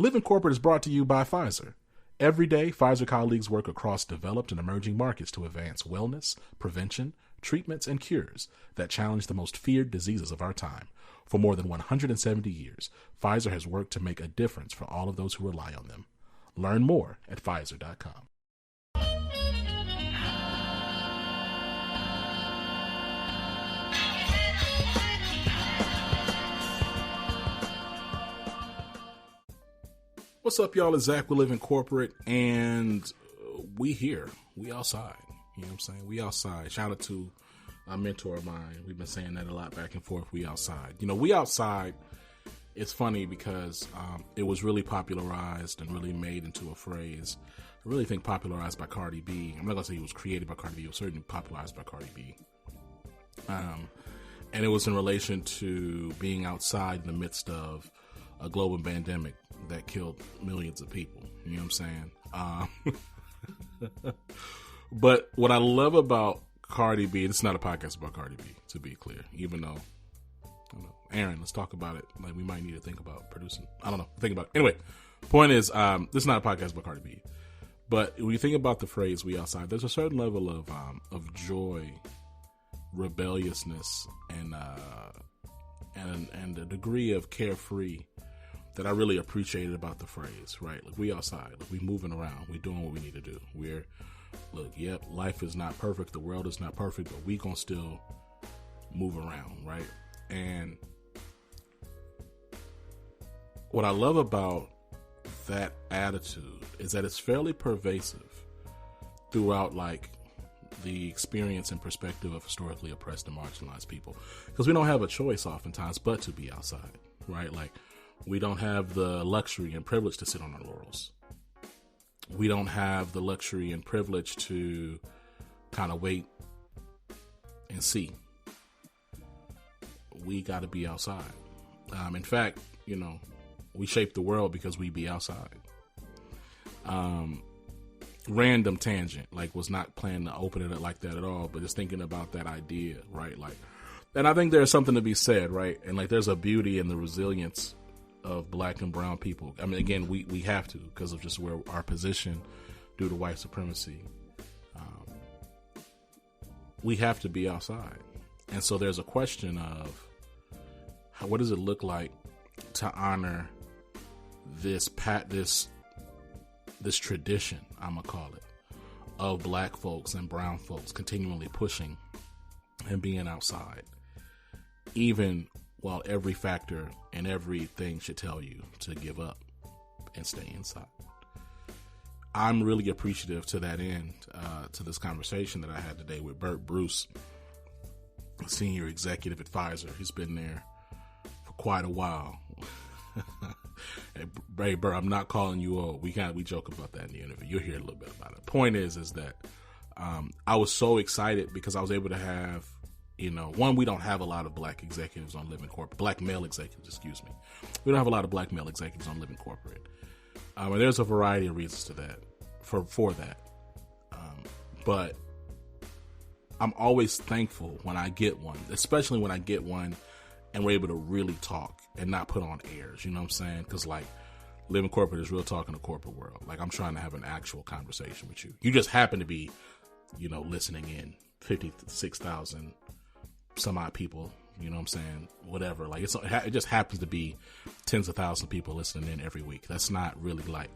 Living Corporate is brought to you by Pfizer. Every day, Pfizer colleagues work across developed and emerging markets to advance wellness, prevention, treatments, and cures that challenge the most feared diseases of our time. For more than 170 years, Pfizer has worked to make a difference for all of those who rely on them. Learn more at Pfizer.com. What's up, y'all? It's Zach. We live in corporate, and we here. We outside. You know what I'm saying? We outside. Shout out to a mentor of mine. We've been saying that a lot back and forth. We outside. You know, we outside. It's funny because it was really popularized and really made into a phrase. I really think popularized by Cardi B. I'm not going to say it was created by Cardi B. It was certainly popularized by Cardi B. And it was in relation to being outside in the midst of a global pandemic that killed millions of people. You know what I'm saying? But what I love about Cardi B, this is not a podcast about Cardi B, to be clear, even though, I don't know, Aaron, let's talk about it. Like, we might need to think about producing. I don't know. Think about it. Anyway, point is, this is not a podcast about Cardi B. But when you think about the phrase "we outside," there's a certain level of joy, rebelliousness, and a degree of carefree that I really appreciated about the phrase, right? Like, we outside, like, we moving around, we doing what we need to do. Yep, life is not perfect, the world is not perfect, but we gonna still move around, right? And what I love about that attitude is that it's fairly pervasive throughout, like, the experience and perspective of historically oppressed and marginalized people. Because we don't have a choice oftentimes but to be outside, right? Like, we don't have the luxury and privilege to sit on our laurels. We don't have the luxury and privilege to kind of wait and see. We got to be outside. In fact, you know, we shape the world because we be outside. Random tangent, like, was not planning to open it up like that at all, but just thinking about that idea, right? Like, and I think there's something to be said, right? And like, there's a beauty in the resilience of black and brown people. I mean, again, we have to, because of just where our position due to white supremacy. We have to be outside. And so there's a question of what does it look like to honor this tradition, I'm gonna call it, of black folks and brown folks continually pushing and being outside, even while every factor and everything should tell you to give up and stay inside. I'm really appreciative to that end, to this conversation that I had today with Bert Bruce, senior executive at Pfizer. He's been there for quite a while. Hey, Bert, I'm not calling you old. We joke about that in the interview. You'll hear a little bit about it. Point is that I was so excited because I was able to have, you know, one, we don't have a lot of black executives on Living Corporate. Black male executives, excuse me. We don't have a lot of black male executives on Living Corporate. And there's a variety of reasons to that, for that. But I'm always thankful when I get one, especially when I get one and we're able to really talk and not put on airs. You know what I'm saying? Because, like, Living Corporate is real talk in the corporate world. Like, I'm trying to have an actual conversation with you. You just happen to be, you know, listening in 56,000 some odd people, you know what I'm saying? Whatever. Like, it just happens to be tens of thousands of people listening in every week. That's not really, like,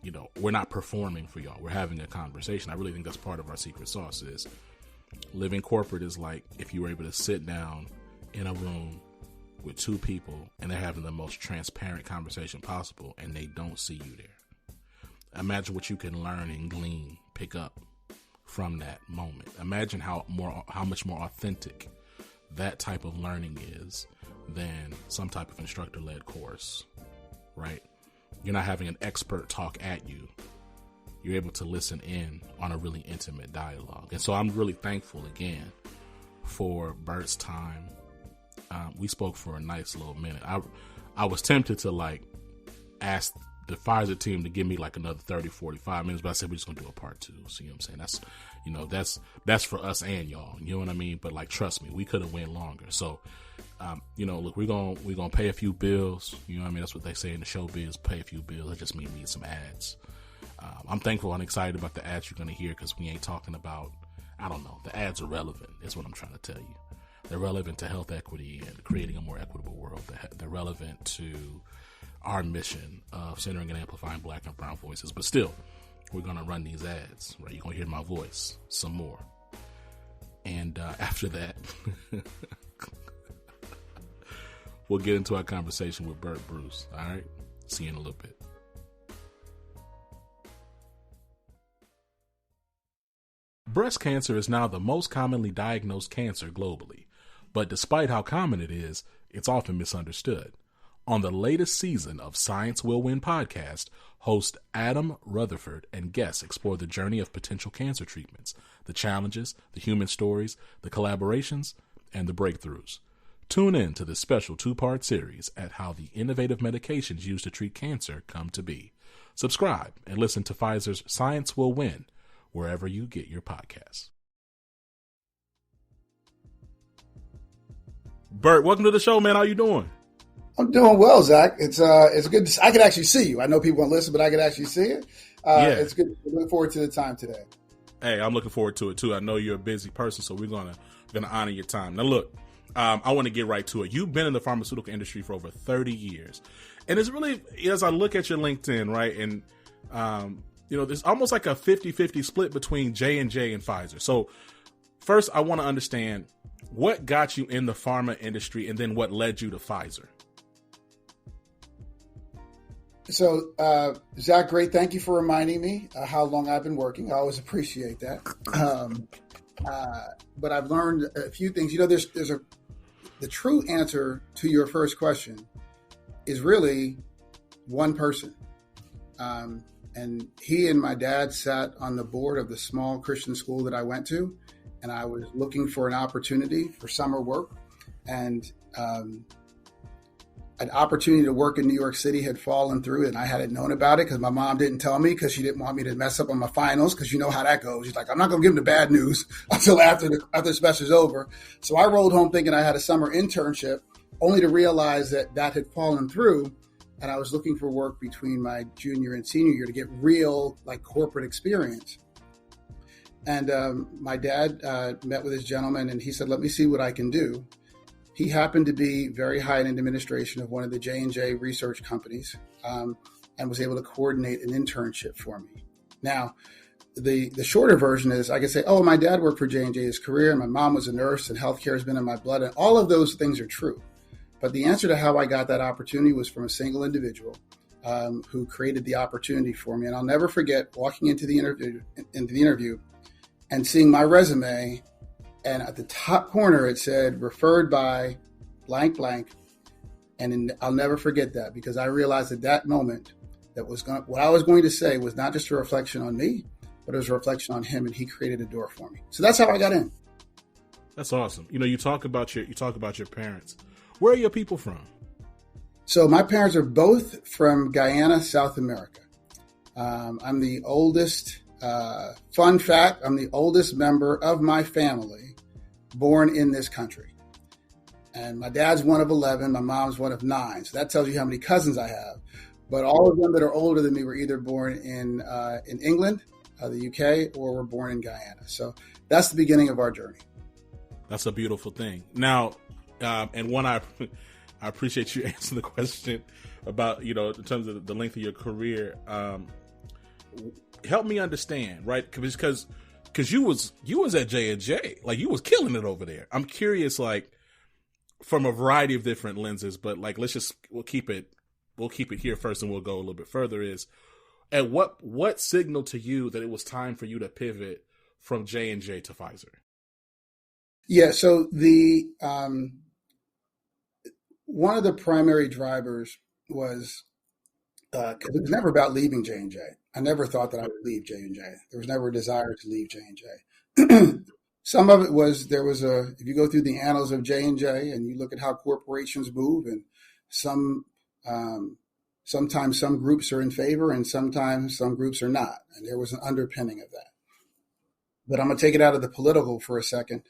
you know, we're not performing for y'all. We're having a conversation. I really think that's part of our secret sauce is Living Corporate is like if you were able to sit down in a room with two people and they're having the most transparent conversation possible and they don't see you there. Imagine what you can learn and glean, pick up from that moment. Imagine how much more authentic that type of learning is than some type of instructor-led course, right? You're not having an expert talk at you. You're able to listen in on a really intimate dialogue. And so I'm really thankful again for Bert's time. We spoke for a nice little minute. I was tempted to, like, ask the Pfizer team to give me like another 30, 45 minutes, but I said we're just gonna do a part 2. So, you know what I'm saying? That's for us and y'all. You know what I mean? But, like, trust me, we could have went longer. So Look, we're gonna pay a few bills. You know what I mean? That's what they say in the showbiz, pay a few bills. That just means need some ads. I'm thankful and excited about the ads you're going to hear because we ain't talking about, I don't know, the ads are relevant is what I'm trying to tell you. They're relevant to health equity and creating a more equitable world. They're relevant to our mission of centering and amplifying Black and brown voices. But still, we're going to run these ads, right? You're going to hear my voice some more. And after that, we'll get into our conversation with Bert Bruce. All right? See you in a little bit. Breast cancer is now the most commonly diagnosed cancer globally, but despite how common it is, it's often misunderstood. On the latest season of Science Will Win podcast, host Adam Rutherford and guests explore the journey of potential cancer treatments, the challenges, the human stories, the collaborations, and the breakthroughs. Tune in to this special 2-part series at how the innovative medications used to treat cancer come to be. Subscribe and listen to Pfizer's Science Will Win wherever you get your podcasts. Bert, welcome to the show, man. How you doing? I'm doing well, Zach. It's good. I can actually see you. I know people won't listen, but I can actually see it. It's good. I look forward to the time today. Hey, I'm looking forward to it too. I know you're a busy person, so we're gonna honor your time. Now, look, I want to get right to it. You've been in the pharmaceutical industry for over 30 years, and it's really, as I look at your LinkedIn, right, and there's almost like a 50-50 split between J&J and Pfizer. So first, I want to understand what got you in the pharma industry and then what led you to Pfizer. So, Zach, great. Thank you for reminding me how long I've been working. I always appreciate that. But I've learned a few things. The true answer to your first question is really one person. And he and my dad sat on the board of the small Christian school that I went to, and I was looking for an opportunity for summer work. And an opportunity to work in New York City had fallen through, and I hadn't known about it because my mom didn't tell me because she didn't want me to mess up on my finals, because you know how that goes. She's like, I'm not going to give him the bad news until after the semester's over. So I rolled home thinking I had a summer internship, only to realize that had fallen through. And I was looking for work between my junior and senior year to get real, corporate experience. And my dad met with this gentleman, and he said, let me see what I can do. He happened to be very high in administration of one of the J&J research companies, and was able to coordinate an internship for me. Now, the shorter version is I could say, oh, my dad worked for J&J his career, and my mom was a nurse, and healthcare has been in my blood, and all of those things are true. But the answer to how I got that opportunity was from a single individual who created the opportunity for me. And I'll never forget walking into the interview and seeing my resume, and at the top corner it said referred by blank blank. And I'll never forget that, because I realized at that moment that what I was going to say was not just a reflection on me, but it was a reflection on him, and he created a door for me. So that's how I got in. That's awesome. You talk about your parents. Where are your people from? So my parents are both from Guyana, South America. I'm the oldest. Fun fact, I'm the oldest member of my family born in this country. And my dad's one of 11. My mom's one of 9. So that tells you how many cousins I have. But all of them that are older than me were either born in England, the UK, or were born in Guyana. So that's the beginning of our journey. That's a beautiful thing. Now, and one, I appreciate you answering the question about, in terms of the length of your career. Help me understand, right? Because you was at J&J, you was killing it over there. I'm curious, from a variety of different lenses, but we'll keep it here first, and we'll go a little bit further. Is at what signaled to you that it was time for you to pivot from J&J to Pfizer? Yeah. So the one of the primary drivers was because it was never about leaving J&J. I never thought that I would leave J&J. There was never a desire to leave J&J. Some of it was if you go through the annals of J&J and you look at how corporations move, and sometimes some groups are in favor and sometimes some groups are not. And there was an underpinning of that. But I'm going to take it out of the political for a second,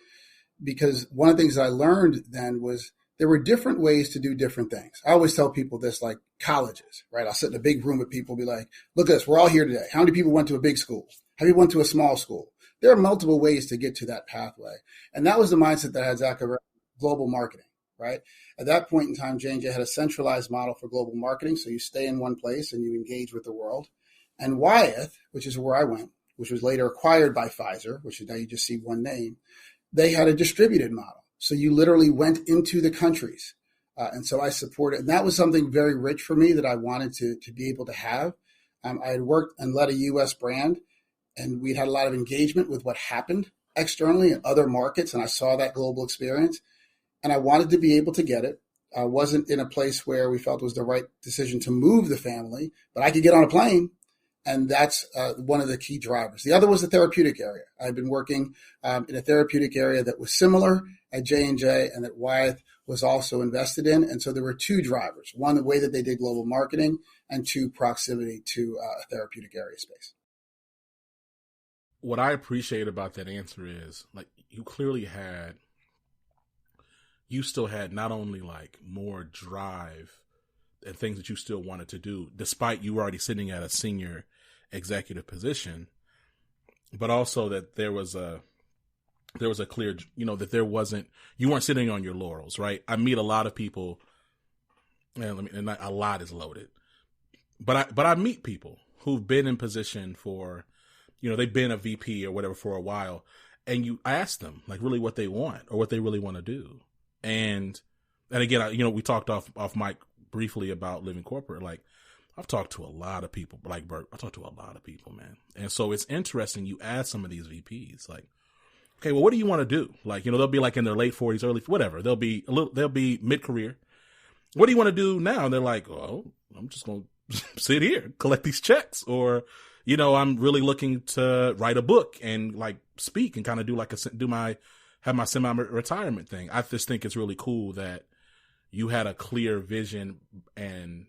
because one of the things I learned then was there were different ways to do different things. I always tell people this, like colleges, right? I'll sit in a big room with people, be like, look at us, we're all here today. How many people went to a big school? How many went to a small school? There are multiple ways to get to that pathway. And that was the mindset that I had Zach around global marketing, right? At that point in time, J&J had a centralized model for global marketing. So you stay in one place and you engage with the world. And Wyeth, which is where I went, which was later acquired by Pfizer, which is now you just see one name, they had a distributed model. So you literally went into the countries. And so I supported, and that was something very rich for me that I wanted to be able to have. I had worked and led a U.S. brand, and we'd had a lot of engagement with what happened externally in other markets, and I saw that global experience, and I wanted to be able to get it. I wasn't in a place where we felt it was the right decision to move the family, but I could get on a plane, and that's one of the key drivers. The other was the therapeutic area. I've been working in a therapeutic area that was similar at J&J and that Wyeth was also invested in, and so there were two drivers. One, the way that they did global marketing, and two, proximity to a therapeutic area space. What I appreciate about that answer is, like, you still had not only like more drive and things that you still wanted to do, despite you already sitting at a senior executive position, but also that there was a clear, that you weren't sitting on your laurels, right? I meet a lot of people, and a lot is loaded, but I meet people who've been in position for, they've been a VP or whatever for a while, and you ask them like really what they want or what they really want to do. And again, we talked off mic briefly about living corporate. Like, I've talked to a lot of people, like Bert, I talked to a lot of people, man. And so it's interesting. You ask some of these VPs, like, okay, well, what do you want to do? Like, they'll be like in their late 40s, early, whatever. They'll be mid-career. What do you want to do now? And they're like, oh, I'm just going to sit here, collect these checks. Or, I'm really looking to write a book and like speak and kind of do like have my semi-retirement thing. I just think it's really cool that you had a clear vision and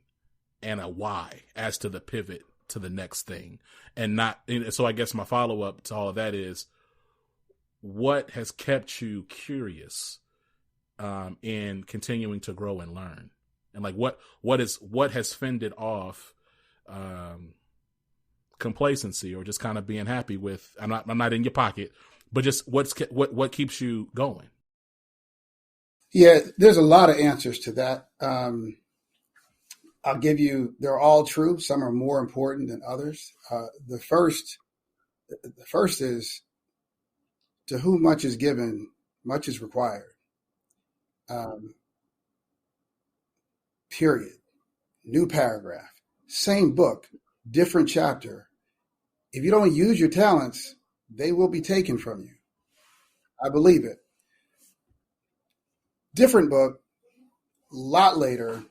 a why as to the pivot to the next thing. So I guess my follow-up to all of that is, what has kept you curious in continuing to grow and learn? And like what has fended off complacency or just kind of being happy with, I'm not in your pocket, but just what keeps you going? Yeah, there's a lot of answers to that. I'll give you, they're all true. Some are more important than others. The first is, to whom much is given, much is required. Period. New paragraph. Same book, different chapter. If you don't use your talents, they will be taken from you. I believe it. Different book, a lot later.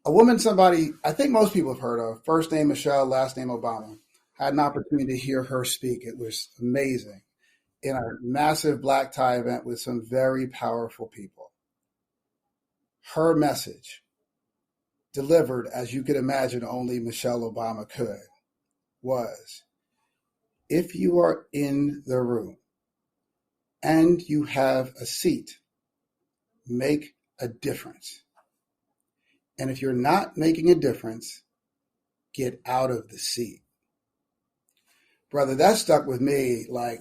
A woman, somebody I think most people have heard of, first name Michelle, last name Obama. I had an opportunity to hear her speak. It was amazing. In a massive black tie event with some very powerful people. Her message, delivered as you could imagine only Michelle Obama could, was, if you are in the room and you have a seat, make a difference. And if you're not making a difference, get out of the seat. Brother, that stuck with me like,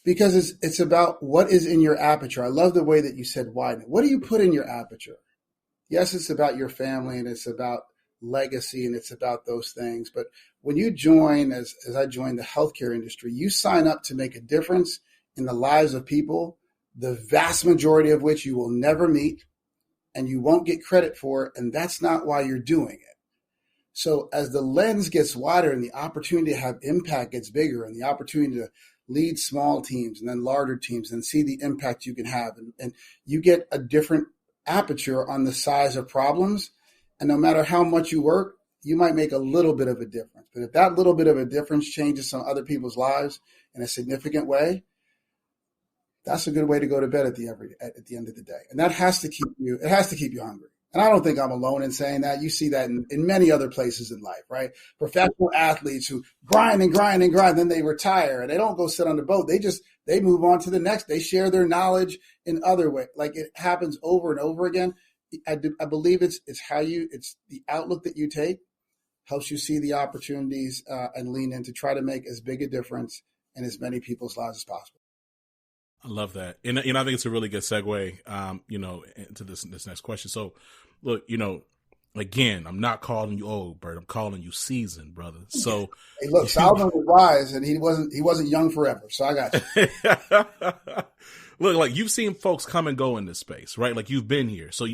because it's about what is in your aperture. I love the way that you said widen. What do you put in your aperture? Yes, it's about your family and it's about legacy and it's about those things. But when you join, as I joined the healthcare industry, you sign up to make a difference in the lives of people, the vast majority of which you will never meet and you won't get credit for. And that's not why you're doing it. So as the lens gets wider and the opportunity to have impact gets bigger and the opportunity to lead small teams and then larger teams and see the impact you can have. And you get a different aperture on the size of problems. And no matter how much you work, you might make a little bit of a difference. But if that little bit of a difference changes some other people's lives in a significant way, that's a good way to go to bed at the end of the day. And that has to keep you hungry. And I don't think I'm alone in saying that. You see that in many other places in life, right? Professional athletes who grind and grind and grind, then they retire and they don't go sit on the boat. They move on to the next. They share their knowledge in other ways. Like it happens over and over again. I believe it's the outlook that you take helps you see the opportunities and lean in to try to make as big a difference in as many people's lives as possible. I love that. And I think it's a really good segue, into this next question. So look, again, I'm not calling you old, Bert. I'm calling you seasoned, brother. So hey, look, Solomon was wise and he wasn't young forever. So I got you. Look, like you've seen folks come and go in this space, right? Like you've been here. So,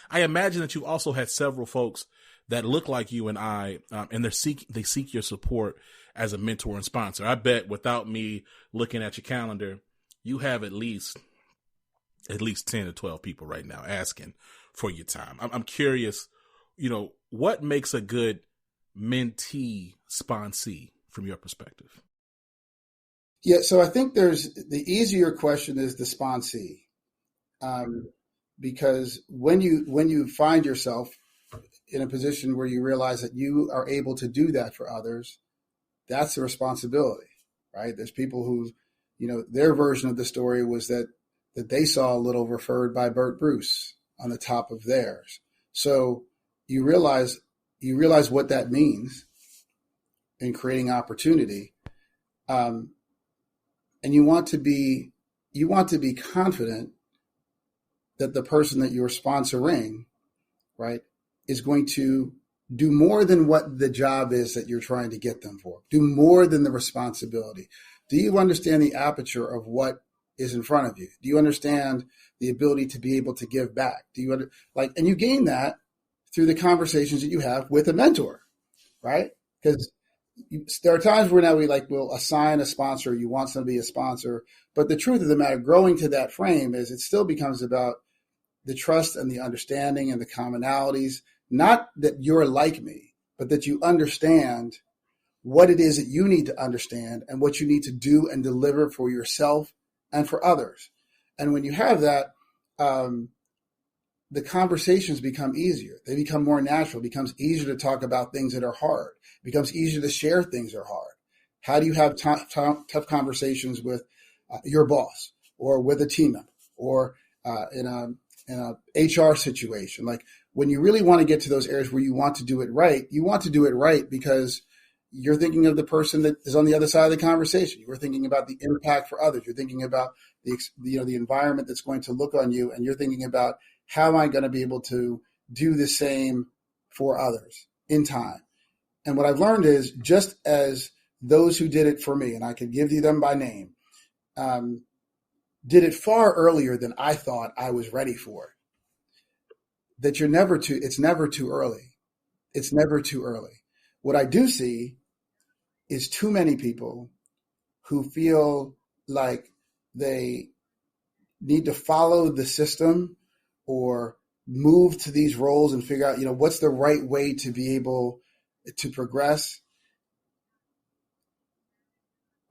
I imagine that you've also had several folks that look like you and I, and they seek your support as a mentor and sponsor. I bet without me looking at your calendar, you have at least 10 to 12 people right now asking for your time. I'm curious, what makes a good mentee sponsee from your perspective? Yeah, so I think the easier question is the sponsee, because when you find yourself in a position where you realize that you are able to do that for others, that's the responsibility, right? There's people who, their version of the story was that they saw a little referred by Bert Bruce on the top of theirs. So you realize what that means in creating opportunity. And you want to be confident that the person that you're sponsoring, right, is going to do more than what the job is that you're trying to get them for. Do more than the responsibility. Do you understand the aperture of what is in front of you? Do you understand the ability to be able to give back? And you gain that through the conversations that you have with a mentor, right? Because there are times where we'll assign a sponsor. You want somebody to be a sponsor, but the truth of the matter, growing to that frame, is it still becomes about the trust and the understanding and the commonalities. Not that you're like me, but that you understand what it is that you need to understand and what you need to do and deliver for yourself and for others. And when you have that, the conversations become easier. They become more natural. It becomes easier to talk about things that are hard. It becomes easier to share things that are hard. How do you have tough conversations with your boss or with a team member or in a HR situation? Like when you really want to get to those areas where you want to do it right, you want to do it right because you're thinking of the person that is on the other side of the conversation. You're thinking about the impact for others. You're thinking about the environment that's going to look on you, and you're thinking about how am I going to be able to do the same for others in time. And what I've learned is just as those who did it for me, and I could give you them by name, did it far earlier than I thought I was ready for. That it's never too early. It's never too early. What I do see is too many people who feel like they need to follow the system or move to these roles and figure out, what's the right way to be able to progress.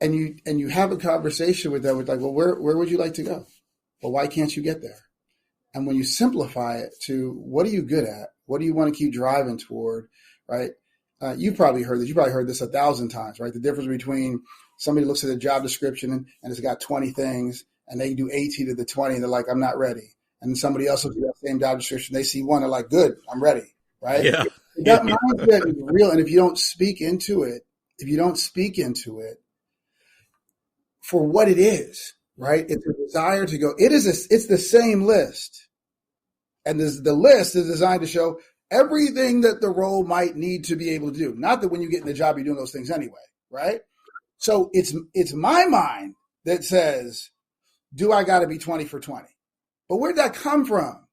And you have a conversation with them with like, well, where would you like to go? Well, why can't you get there? And when you simplify it to what are you good at? What do you want to keep driving toward? Right? You probably heard this. You probably heard this 1,000 times, right? The difference between somebody looks at a job description and it's got 20 things and they do 18 of the 20 and they're like, I'm not ready. And then somebody else looks at that same job description. They see one, they're like, good, I'm ready. Right? Yeah. That mindset is real. And if you don't speak into it for what it is, right? It's a desire to go. It's the same list. And the list is designed to show everything that the role might need to be able to do. Not that when you get in the job, you're doing those things anyway, right? So it's my mind that says, do I got to be 20 for 20? But where'd that come from?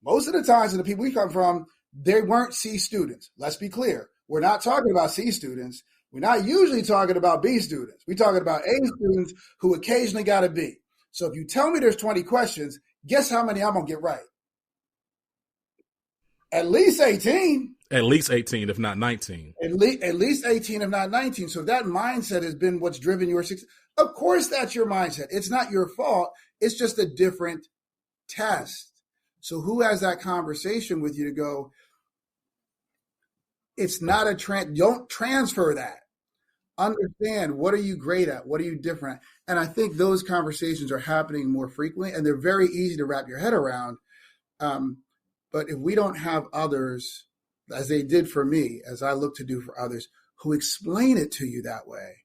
Most of the times, the people we come from, they weren't C students. Let's be clear. We're not talking about C students. We're not usually talking about B students. We're talking about A students who occasionally got a B. So if you tell me there's 20 questions, guess how many I'm going to get right? At least 18. At least 18, if not 19. At least 18, if not 19. So that mindset has been what's driven your success. Of course, that's your mindset. It's not your fault. It's just a different test. So who has that conversation with you to go, it's not don't transfer that. Understand, what are you great at? What are you different at? And I think those conversations are happening more frequently, and they're very easy to wrap your head around. But if we don't have others, as they did for me, as I look to do for others, who explain it to you that way,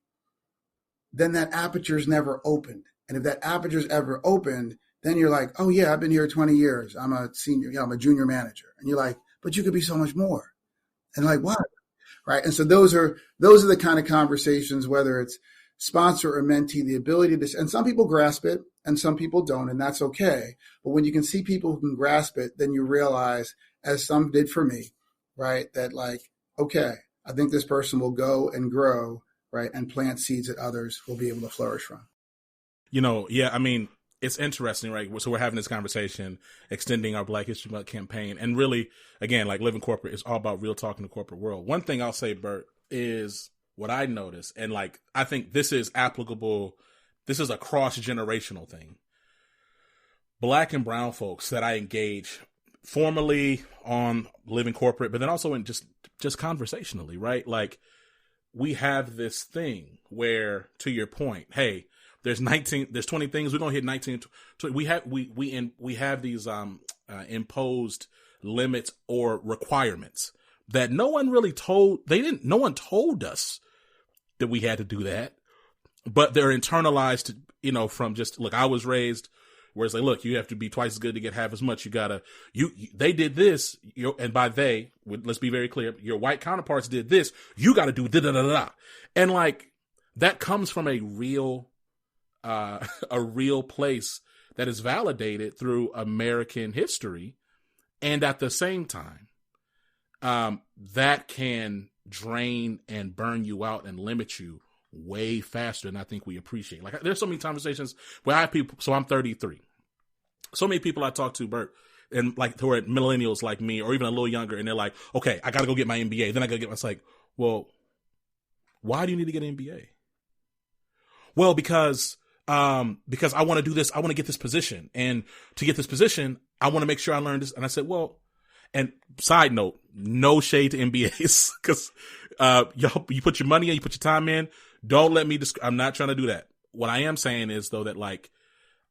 then that aperture is never opened. And if that aperture is ever opened, then you're like, oh yeah, I've been here 20 years. I'm a senior, I'm a junior manager. And you're like, but you could be so much more. And like, what? Right. And so those are the kind of conversations, whether it's sponsor or mentee, the ability to, and some people grasp it and some people don't, and that's okay. But when you can see people who can grasp it, then you realize, as some did for me, right, that like, okay, I think this person will go and grow, right, and plant seeds that others will be able to flourish from. Yeah, I mean, it's interesting, right? So we're having this conversation, extending our Black History Month campaign. And really, again, like Living Corporate is all about real talk in the corporate world. One thing I'll say, Bert, is what I noticed. And like, I think this is applicable. This is a cross-generational thing. Black and brown folks that I engage formally on Living Corporate, but then also in just conversationally, right? Like, we have this thing where, to your point, hey, there's 20 things. We're going to hit 19. 20. We have these imposed limits or requirements that no one really no one told us that we had to do that, but they're internalized, from just, look, I was raised where it's like, look, you have to be twice as good to get half as much. They did this, and by they, let's be very clear, your white counterparts did this, you got to do da da da da. And like, that comes from a real place that is validated through American history. And at the same time, that can drain and burn you out and limit you way faster than I think we appreciate. Like, there's so many conversations where I have people, so I'm 33. So many people I talk to, Bert, and like, who are millennials like me, or even a little younger, and they're like, okay, I got to go get my MBA. Then I got to get, it's like, well, why do you need to get an MBA? Well, because I want to do this. I want to get this position. And to get this position, I want to make sure I learn this. And I said, well, and side note, no shade to MBAs, because you put your money in, you put your time in. Don't let me, I'm not trying to do that. What I am saying is, though, that like,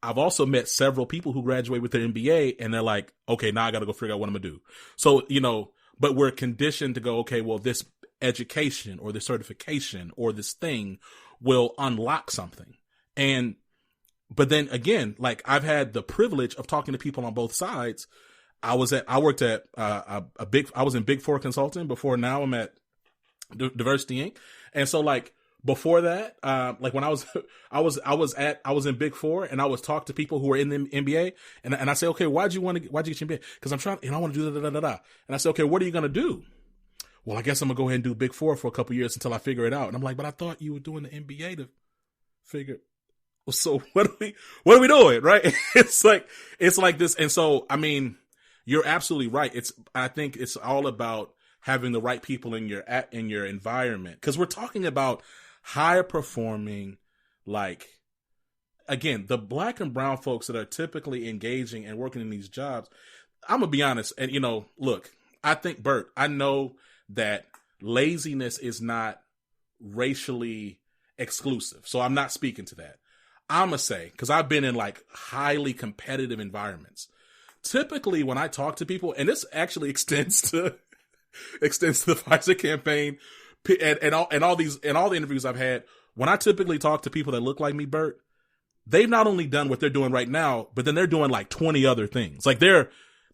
I've also met several people who graduate with their MBA and they're like, okay, now I got to go figure out what I'm going to do. So, but we're conditioned to go, okay, well, this education or this certification or this thing will unlock something. But then again, like, I've had the privilege of talking to people on both sides. I was in Big Four Consulting before. Now I'm at Diversity Inc. And so like, before that, like when I was in Big Four, and I was talk to people who were in the MBA, and I say, okay, why'd you get your MBA? Because I'm trying, and I want to do da. And I say, okay, what are you going to do? Well, I guess I'm gonna go ahead and do Big Four for a couple years until I figure it out. And I'm like, but I thought you were doing the MBA to figure. So what are we doing? Right? It's like this. And so, I mean, you're absolutely right. I think it's all about having the right people in your environment. 'Cause we're talking about higher performing, like, again, the Black and brown folks that are typically engaging and working in these jobs. I'm gonna be honest. And, look, I think, Bert, I know that laziness is not racially exclusive. So I'm not speaking to that. I'm going to say, because I've been in like highly competitive environments. Typically, when I talk to people, and this actually extends to the Pfizer campaign and all the interviews I've had, when I typically talk to people that look like me, Bert, they've not only done what they're doing right now, but then they're doing like 20 other things. Like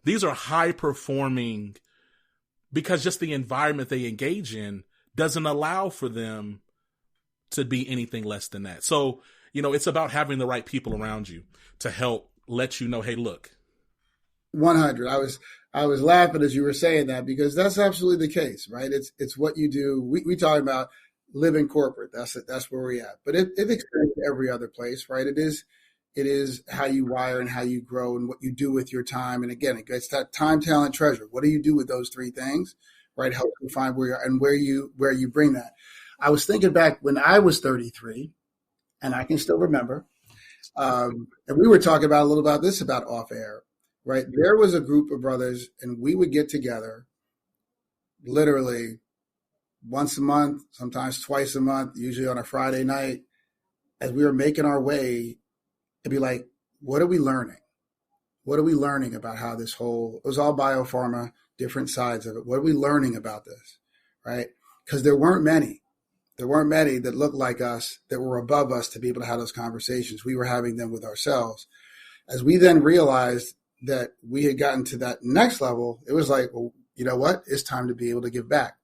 these are high performing, because just the environment they engage in doesn't allow for them to be anything less than that. So, it's about having the right people around you to help let you know, hey, look. 100. I was laughing as you were saying that, because that's absolutely the case, right? It's what you do. We talk about living corporate. That's where we're at. But it extends to every other place, right? It is how you wire and how you grow and what you do with your time. And again, it's that time, talent, treasure. What do you do with those three things, right? Help you find where you are and where you bring that. I was thinking back when I was 33, and I can still remember, and we were talking about a little about this about off air. right? There was a group of brothers, and we would get together literally once a month, sometimes twice a month, usually on a Friday night, as we were making our way and be like, what are we learning? What are we learning about how this whole, it was all biopharma, different sides of it. What are we learning about this, right? Because there weren't many that looked like us, that were above us to be able to have those conversations. We were having them with ourselves. As we then realized that we had gotten to that next level, it was like, well, you know what? It's time to be able to give back.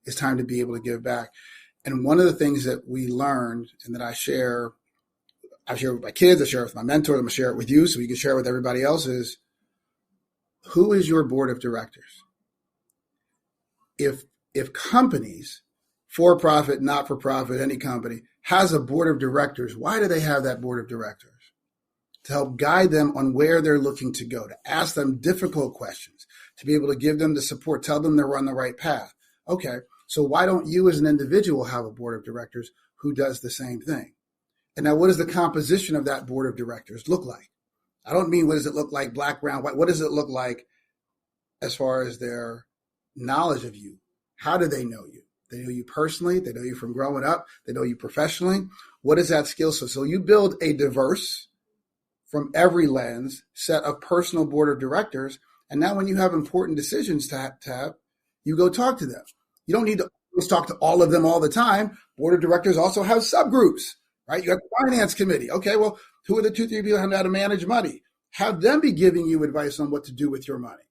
It's time to be able to give back. And one of the things that we learned and that I share with my kids, I share it with my mentor, I'm going to share it with you so you can share it with everybody else is, who is your board of directors? If companies, for-profit, not-for-profit, any company, has a board of directors, why do they have that board of directors? To help guide them on where they're looking to go, to ask them difficult questions, to be able to give them the support, tell them they're on the right path. Okay, so why don't you as an individual have a board of directors who does the same thing? And now what does the composition of that board of directors look like? I don't mean what does it look like, black, brown, white. What does it look like as far as their knowledge of you? How do they know you? They know you personally. They know you from growing up. They know you professionally. What is that skill set? So you build a diverse, from every lens, set of personal board of directors. And now when you have important decisions to have, you go talk to them. You don't need to always talk to all of them all the time. Board of directors also have subgroups, right? You have the finance committee. Okay, well, who are the 2-3 people who know how to manage money? Have them be giving you advice on what to do with your money.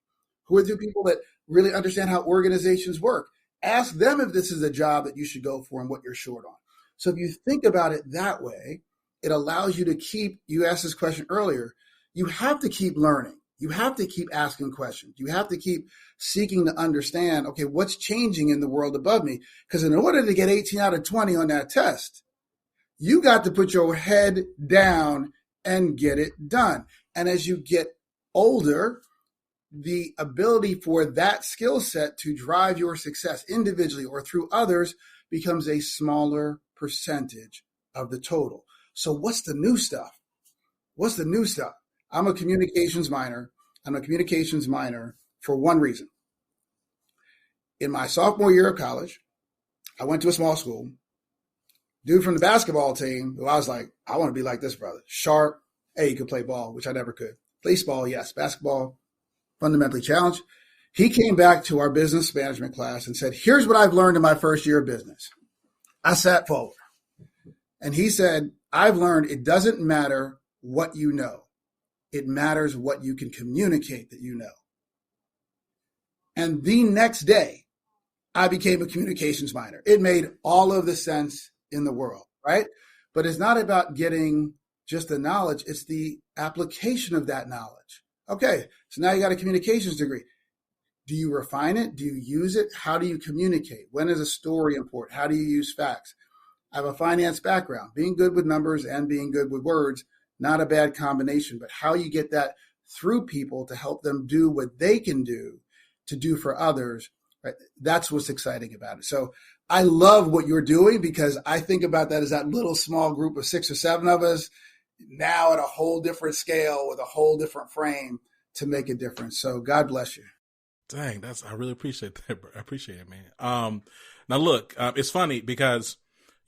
Who are the people that really understand how organizations work? Ask them if this is a job that you should go for and what you're short on. So if you think about it that way, it allows you to keep, you asked this question earlier, you have to keep learning. You have to keep asking questions. You have to keep seeking to understand, okay, what's changing in the world above me? Because in order to get 18 out of 20 on that test, you got to put your head down and get it done. And as you get older, the ability for that skill set to drive your success individually or through others becomes a smaller percentage of the total. So what's the new stuff? What's the new stuff? I'm a communications minor. I'm a communications minor for one reason. In my sophomore year of college, I went to a small school. Dude from the basketball team, who I was like, I want to be like this brother. Sharp. Hey, he could play ball, which I never could. Baseball, yes. Basketball, fundamentally challenged. He came back to our business management class and said, here's what I've learned in my first year of business. I sat forward. And he said, I've learned it doesn't matter what you know. It matters what you can communicate that you know. And the next day, I became a communications minor. It made all of the sense in the world, right? But it's not about getting just the knowledge. It's the application of that knowledge. Okay, so now you got a communications degree. Do you refine it? Do you use it? How do you communicate? When is a story important? How do you use facts? I have a finance background. Being good with numbers and being good with words, not a bad combination, but how you get that through people to help them do what they can do to do for others, right? That's what's exciting about it. So I love what you're doing because I think about that as that little small group of 6 or 7 of us now at a whole different scale with a whole different frame to make a difference. So God bless you. Dang, I really appreciate that. I appreciate it, man. Now look, it's funny because,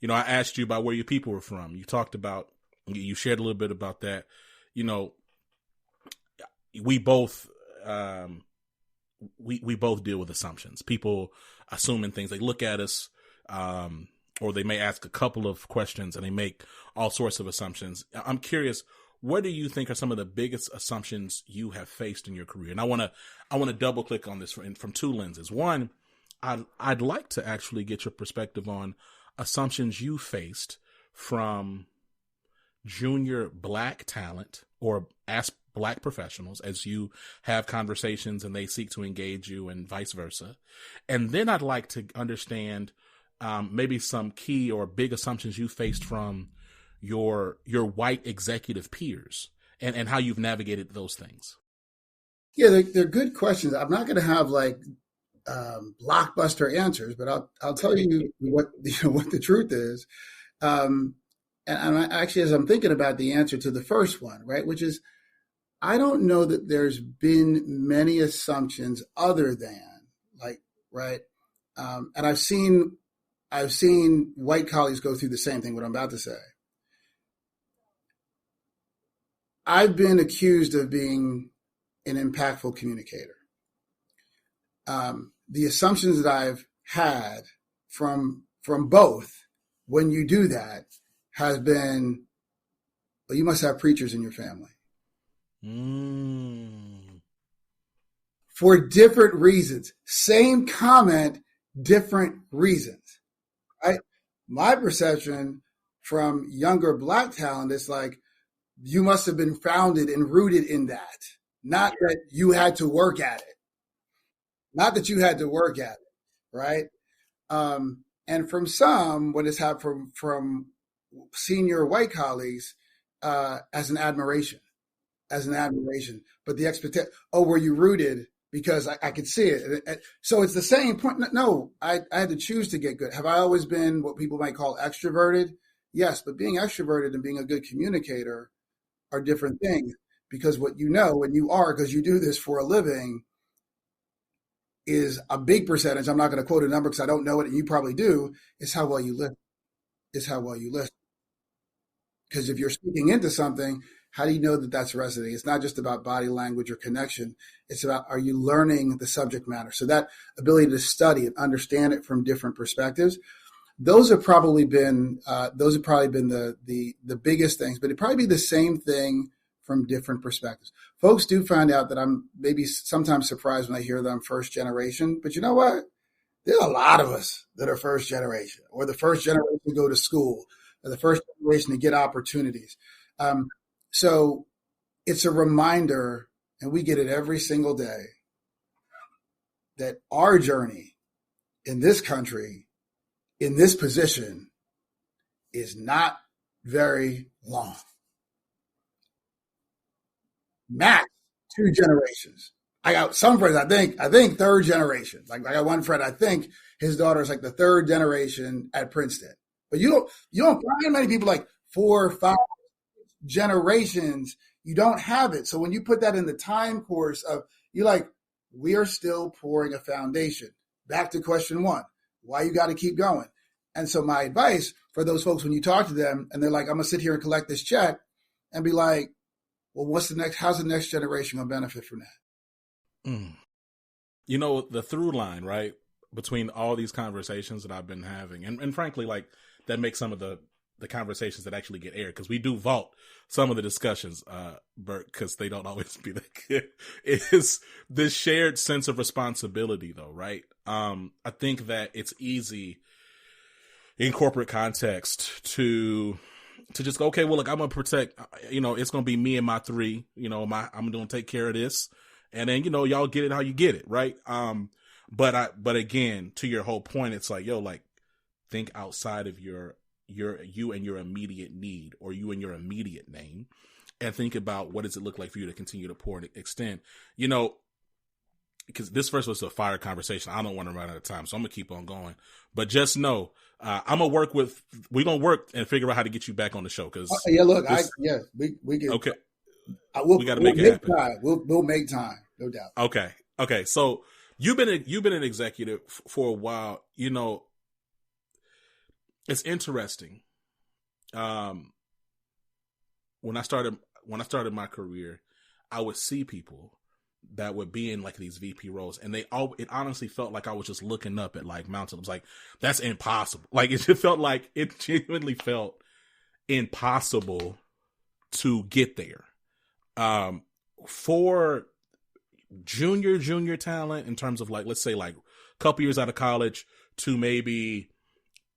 you know, I asked you about where your people were from. You talked about, you shared a little bit about that. You know, we both, we both deal with assumptions. People assuming things. They look at us, or they may ask a couple of questions and they make all sorts of assumptions. I'm curious, what do you think are some of the biggest assumptions you have faced in your career? And I want to double click on this from 2 lenses. One, I'd like to actually get your perspective on assumptions you faced from junior Black talent or Black professionals as you have conversations and they seek to engage you and vice versa. And then I'd like to understand maybe some key or big assumptions you faced from your white executive peers and how you've navigated those things. Yeah, they're good questions. I'm not going to have like blockbuster answers, but I'll tell you what the truth is. And actually, as I'm thinking about the answer to the first one, right, which is I don't know that there's been many assumptions other than like, right. And I've seen white colleagues go through the same thing, what I'm about to say. I've been accused of being an impactful communicator. The assumptions that I've had from both when you do that has been, well, you must have preachers in your family. For different reasons. Same comment, different reasons. Right? My perception from younger Black talent is like, you must have been founded and rooted in that. Not that you had to work at it. Not that you had to work at it, right? And from some, what has happened from senior white colleagues, as an admiration. But the expectation, were you rooted? Because I could see it. So it's the same point. No, I had to choose to get good. Have I always been what people might call extroverted? Yes, but being extroverted and being a good communicator are different things, because what you know, and you are, because you do this for a living, is a big percentage. I'm not going to quote a number because I don't know it, and you probably do, is how well you listen. Because if you're speaking into something, how do you know that that's resonating? It's not just about body language or connection. It's about, are you learning the subject matter? So that ability to study and understand it from different perspectives, those have probably been the biggest things, but it'd probably be the same thing from different perspectives. Folks do find out that I'm maybe sometimes surprised when I hear that I'm first generation, but you know what? There's a lot of us that are first generation, or the first generation to go to school, or the first generation to get opportunities. So it's a reminder, and we get it every single day, that our journey in this country, in this position, is not very long. Max 2 generations. I got some friends, I think third generation. Like I got one friend, I think his daughter is like the third generation at Princeton. But you don't find many people like 4 or 5 generations. You don't have it. So when you put that in the time course of, you're like, we are still pouring a foundation. Back to question 1, why you got to keep going. And so my advice for those folks, when you talk to them and they're like, I'm going to sit here and collect this check, and be like, well, how's the next generation going to benefit from that? You know, the through line, right, between all these conversations that I've been having, and frankly, like, that makes some of the conversations that actually get aired, because we do vault some of the discussions, Bert, because they don't always be that good, is this shared sense of responsibility, though, right? I think that it's easy in corporate context to just go, okay, well, look, I'm going to protect, it's going to be me and my 3, I'm going to take care of this. And then, y'all get it how you get it. Right. But again, to your whole point, it's like, think outside of you and your immediate need, or you and your immediate name, and think about what does it look like for you to continue to pour and extend, because this first was a fire conversation. I don't want to run out of time, so I'm going to keep on going. But just know, we're going to work and figure out how to get you back on the show. Cause we can. Okay. We got to make it happen. Time. We'll make time. No doubt. Okay. So you've been an executive for a while. It's interesting. When I started my career, I would see people that would be in like these VP roles, and it honestly felt like I was just looking up at like mountains. I was like, that's impossible. Like it genuinely felt impossible to get there. For junior talent, in terms of like, let's say like a couple years out of college, to maybe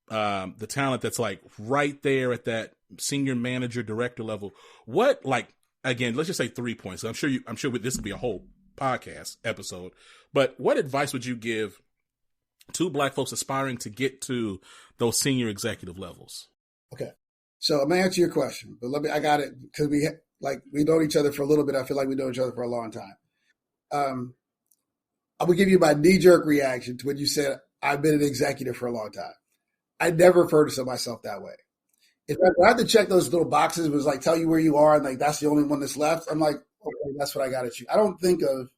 the talent that's like right there at that senior manager director level, what, like, again, let's just say 3 points. I'm sure this would be a whole podcast episode, but what advice would you give to Black folks aspiring to get to those senior executive levels? Okay. So I'm going to answer your question, but I got it, because we know each other for a little bit. I feel like we know each other for a long time. I will give you my knee-jerk reaction to when you said, I've been an executive for a long time. I never referred to myself that way. In fact, I had to check those little boxes. It was like, tell you where you are, and like, that's the only one that's left. I'm like, okay, that's what I got at you. I don't think of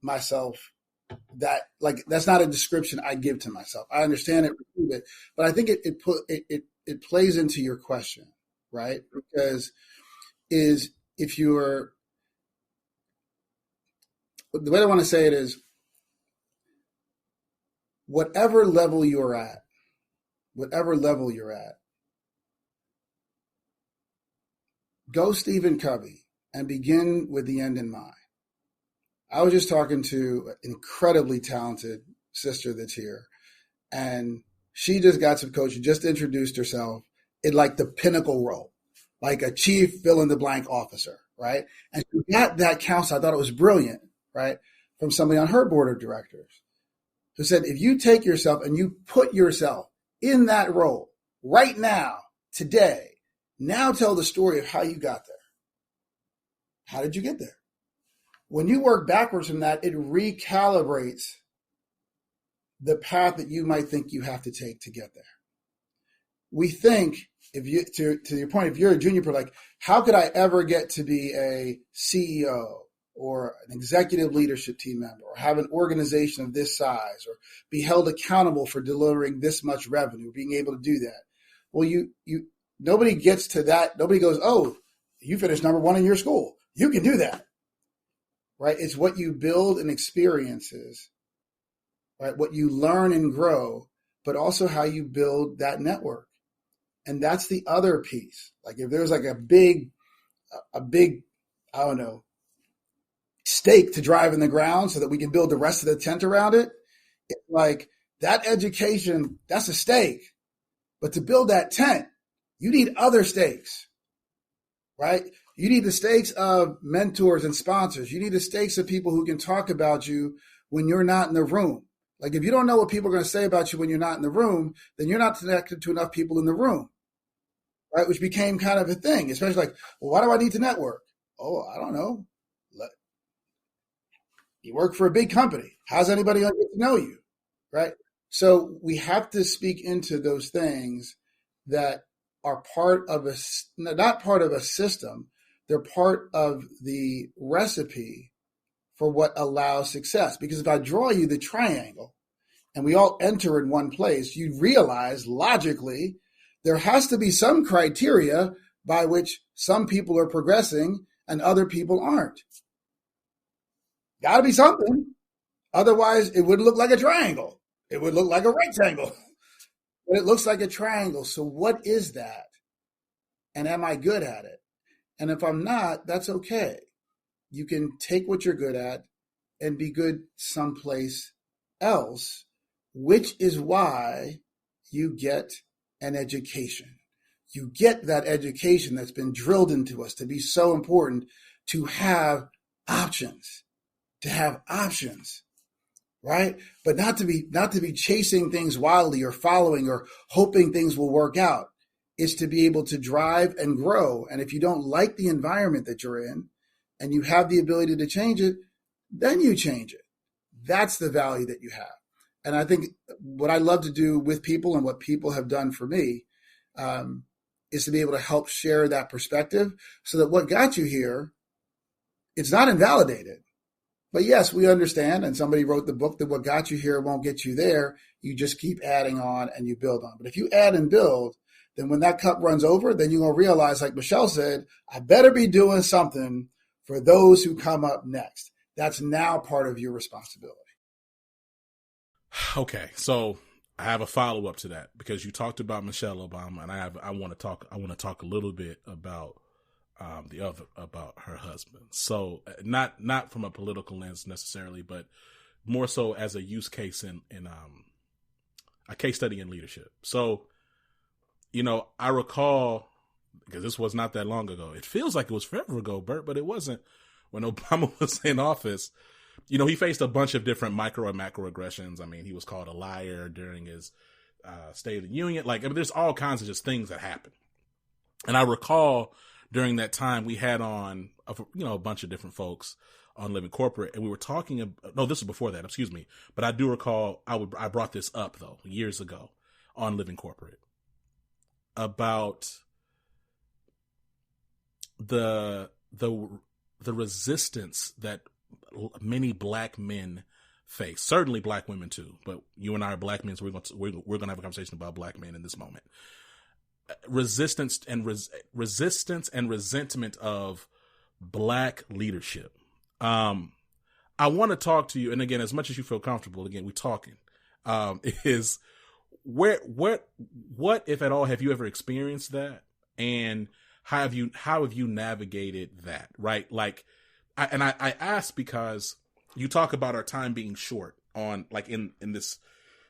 myself that like that's not a description I give to myself. I understand it, receive it, but I think it plays into your question, right? Because is if you're the way I want to say it is whatever level you're at, whatever level you're at, go Stephen Covey and begin with the end in mind. I was just talking to an incredibly talented sister that's here, and she just got some coaching, just introduced herself in like the pinnacle role, like a chief fill in the blank officer, right? And she got that counsel. I thought it was brilliant, right? From somebody on her board of directors who said, if you take yourself and you put yourself in that role right now, today, now tell the story of how you got there. How did you get there? When you work backwards from that, it recalibrates the path that you might think you have to take to get there. We think, if you to your point, if you're a junior pro, like, how could I ever get to be a CEO or an executive leadership team member or have an organization of this size or be held accountable for delivering this much revenue, being able to do that? Well, you nobody gets to that. Nobody goes, oh, you finished number one in your school. You can do that. Right? It's what you build and experiences, right? What you learn and grow, but also how you build that network. And that's the other piece. Like if there's like a big, I don't know, stake to drive in the ground so that we can build the rest of the tent around it. It's like that education, that's a stake. But to build that tent, you need other stakes, right? You need the stakes of mentors and sponsors. You need the stakes of people who can talk about you when you're not in the room. Like if you don't know what people are going to say about you when you're not in the room, then you're not connected to enough people in the room, right? Which became kind of a thing, especially like, well, why do I need to network? Oh, I don't know. You work for a big company. How's anybody going to get to know you, right? So we have to speak into those things that are part of not part of a system. They're part of the recipe for what allows success. Because if I draw you the triangle and we all enter in one place, you realize logically there has to be some criteria by which some people are progressing and other people aren't. Got to be something. Otherwise, it would look like a triangle. It would look like a rectangle. But it looks like a triangle. So what is that? And am I good at it? And if I'm not, that's okay. You can take what you're good at and be good someplace else, which is why you get an education. You get that education that's been drilled into us to be so important, to have options, right? But not to be chasing things wildly or following or hoping things will work out. Is to be able to drive and grow. And if you don't like the environment that you're in and you have the ability to change it, then you change it. That's the value that you have. And I think what I love to do with people and what people have done for me is to be able to help share that perspective so that what got you here, it's not invalidated. But yes, we understand, and somebody wrote the book that what got you here won't get you there. You just keep adding on and you build on. But if you add and build, then when that cup runs over, then you're going to realize, like Michelle said, I better be doing something for those who come up next. That's now part of your responsibility. Okay, so I have a follow-up to that because you talked about Michelle Obama, and I want to talk a little bit about about her husband. So not from a political lens necessarily, but more so as a use case in a case study in leadership. So, I recall, because this was not that long ago. It feels like it was forever ago, Bert, but it wasn't. When Obama was in office, he faced a bunch of different micro and macroaggressions. I mean, he was called a liar during his State of the Union. There's all kinds of just things that happen. And I recall during that time we had on, a bunch of different folks on Living Corporate, and we were talking. No, this was before that. Excuse me. But I do recall I brought this up though years ago on Living Corporate about the the resistance that many black men face. Certainly black women too, but you and I are black men, so we're going to have a conversation about black men in this moment. Resistance and resentment of black leadership. I want to talk to you, and again, as much as you feel comfortable, again, we're talking. Is what if at all have you ever experienced that, and how have you navigated that? Right, like, I ask because you talk about our time being short on, like, in this,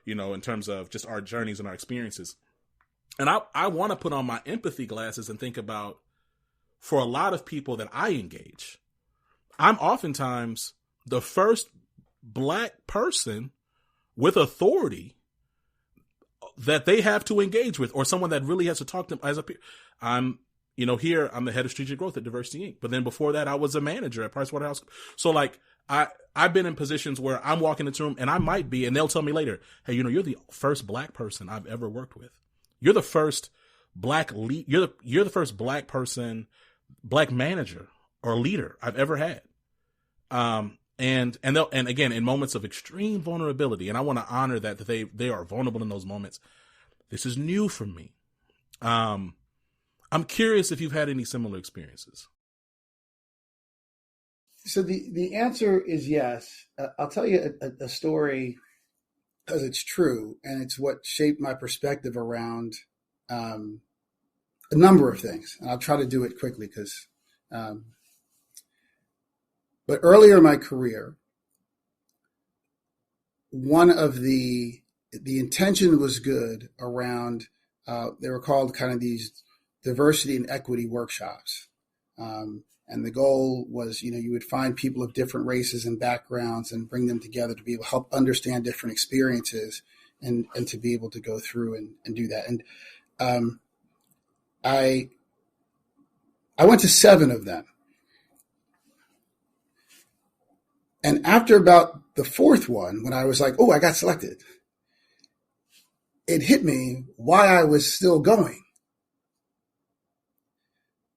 in terms of just our journeys and our experiences, and I want to put on my empathy glasses and think about, for a lot of people that I engage, I'm oftentimes the first black person with authority that they have to engage with, or someone that really has to talk to them as a peer. Here I'm the head of strategic growth at Diversity Inc. But then before that, I was a manager at Pricewaterhouse. So like I've been in positions where I'm walking into a room, and I might be, and they'll tell me later, hey, you're the first black person I've ever worked with. You're the first black lead. You're the first black person, black manager or leader I've ever had. And again, in moments of extreme vulnerability, and I want to honor that they are vulnerable in those moments. This is new for me. I'm curious if you've had any similar experiences. So the answer is yes. I'll tell you a story, because it's true, and it's what shaped my perspective around a number of things. And I'll try to do it quickly because. But earlier in my career, one of the intention was good around, they were called kind of these diversity and equity workshops. And the goal was, you would find people of different races and backgrounds and bring them together to be able to help understand different experiences and to be able to go through and do that. And I went to 7 of them. And after about the 4th one, when I was like, oh, I got selected, it hit me why I was still going.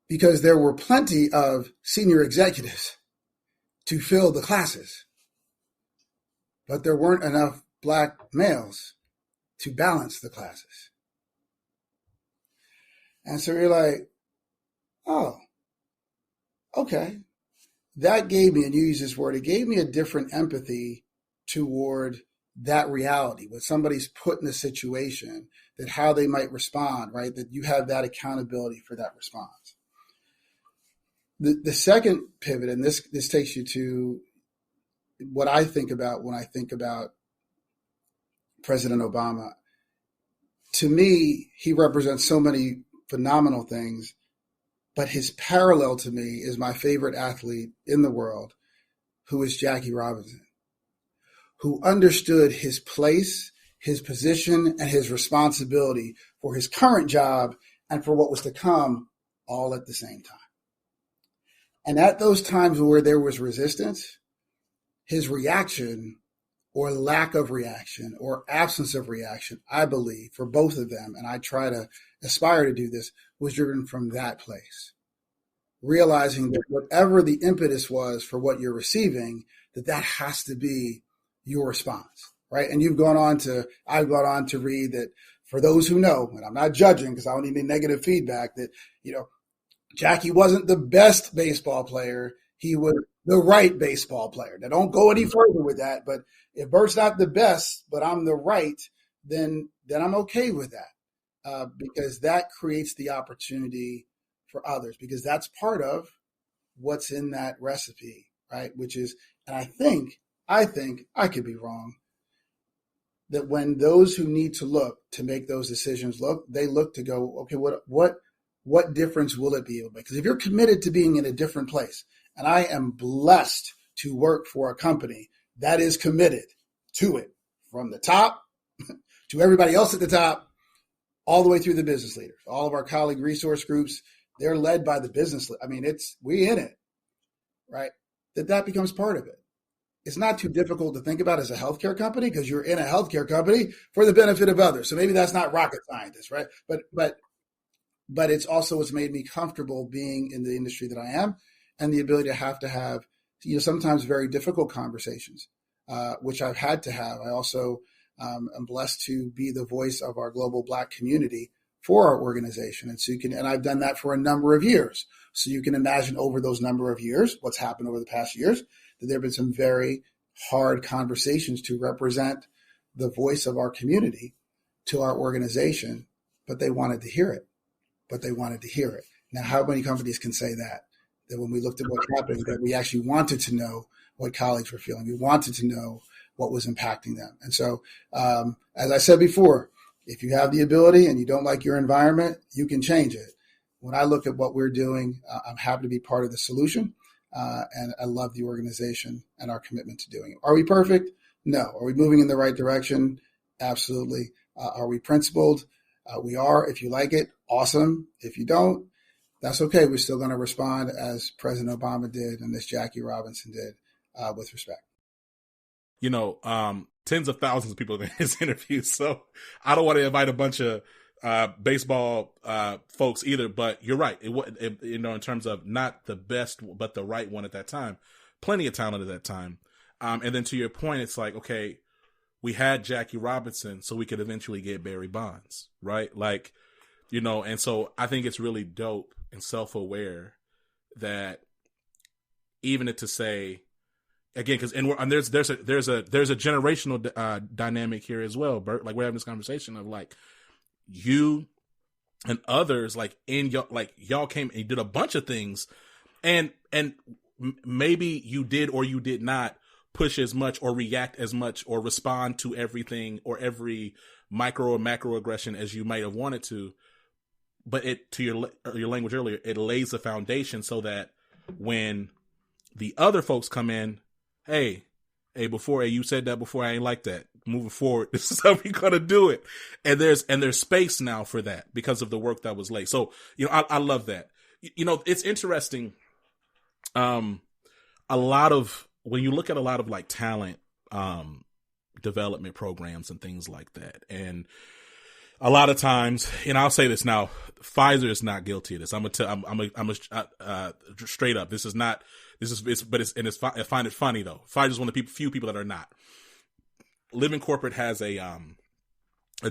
Because there were plenty of senior executives to fill the classes, but there weren't enough black males to balance the classes. And so you're like, oh, okay. That gave me, and you use this word, it gave me a different empathy toward that reality. When somebody's put in a situation, that how they might respond, right? That you have that accountability for that response. The second pivot, and this takes you to what I think about when I think about President Obama. To me, he represents so many phenomenal things, but his parallel to me is my favorite athlete in the world, who is Jackie Robinson, who understood his place, his position, and his responsibility for his current job and for what was to come all at the same time. And at those times where there was resistance, his reaction or lack of reaction or absence of reaction, I believe, for both of them, and I try to aspire to do this, was driven from that place. Realizing that whatever the impetus was for what you're receiving, that has to be your response, right? And I've gone on to read that, for those who know, and I'm not judging because I don't need any negative feedback, that, Jackie wasn't the best baseball player. He was the right baseball player. Now, don't go any further with that. But if Bert's not the best, but I'm the right, then I'm okay with that, because that creates the opportunity for others, because that's part of what's in that recipe, right? Which is, and I think I could be wrong, that when those who need to look to make those decisions they look to go, okay, what difference will it be able to make? Because if you're committed to being in a different place, and I am blessed to work for a company that is committed to it, from the top to everybody else at the top, all the way through the business leaders, all of our colleague resource groups, they're led by the business. I mean, we in it, right? That becomes part of it. It's not too difficult to think about as a healthcare company, because you're in a healthcare company for the benefit of others. So maybe that's not rocket scientist, right? But it's also what's made me comfortable being in the industry that I am. and the ability to have sometimes very difficult conversations, which I've had to have. I also am blessed to be the voice of our global Black community for our organization. And I've done that for a number of years. So you can imagine over those number of years, what's happened over the past years, that there have been some very hard conversations to represent the voice of our community to our organization, but they wanted to hear it. Now, how many companies can say that when we looked at what's happening, that we actually wanted to know what colleagues were feeling. We wanted to know what was impacting them. And so, as I said before, if you have the ability and you don't like your environment, you can change it. When I look at what we're doing, I'm happy to be part of the solution. And I love the organization and our commitment to doing it. Are we perfect? No. Are we moving in the right direction? Absolutely. Are we principled? We are. If you like it, awesome. If you don't, that's okay. We're still going to respond as President Obama did and as Jackie Robinson did, with respect. Tens of thousands of people in his interview. So I don't want to invite a bunch of baseball folks either, but you're right. In terms of not the best, but the right one at that time. Plenty of talent at that time. And then to your point, it's like, okay, we had Jackie Robinson so we could eventually get Barry Bonds, right? And so I think it's really dope and self-aware that even to say, again, because there's a generational dynamic here as well, Bert. Like, we're having this conversation of like you and others, like y'all came and did a bunch of things, and maybe you did or you did not push as much or react as much or respond to everything or every micro or macro aggression as you might have wanted to. But to your language earlier, it lays the foundation so that when the other folks come in, hey, you said that before, I ain't like that. Moving forward, this is how we're gonna do it. And there's space now for that because of the work that was laid. So, I love that. It's interesting. When you look at a lot of like talent development programs and things like that, and a lot of times, and I'll say this now, Pfizer is not guilty of this. I'm straight up. I find it funny though. Pfizer is one of the few people that are not. Living Corporate has a